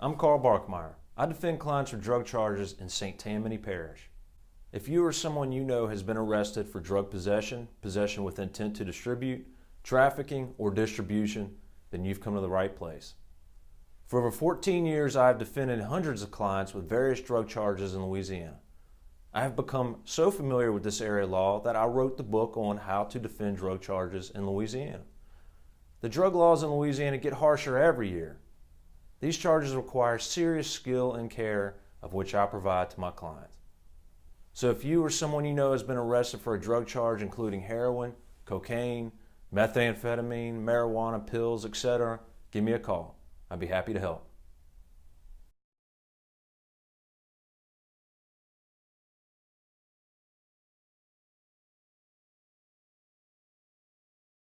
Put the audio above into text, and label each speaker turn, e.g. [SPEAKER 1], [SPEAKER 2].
[SPEAKER 1] I'm Carl Barkemeyer. I defend clients for drug charges in St. Tammany Parish. If you or someone you know has been arrested for drug possession, possession with intent to distribute, trafficking, or distribution, then you've come to the right place. For over 14 years, I have defended hundreds of clients with various drug charges in Louisiana. I have become so familiar with this area of law that I wrote the book on how to defend drug charges in Louisiana. The drug laws in Louisiana get harsher every year. These charges require serious skill and care, of which I provide to my clients. So if you or someone you know has been arrested for a drug charge including heroin, cocaine, methamphetamine, marijuana, pills, etc., give me a call. I'd be happy to help.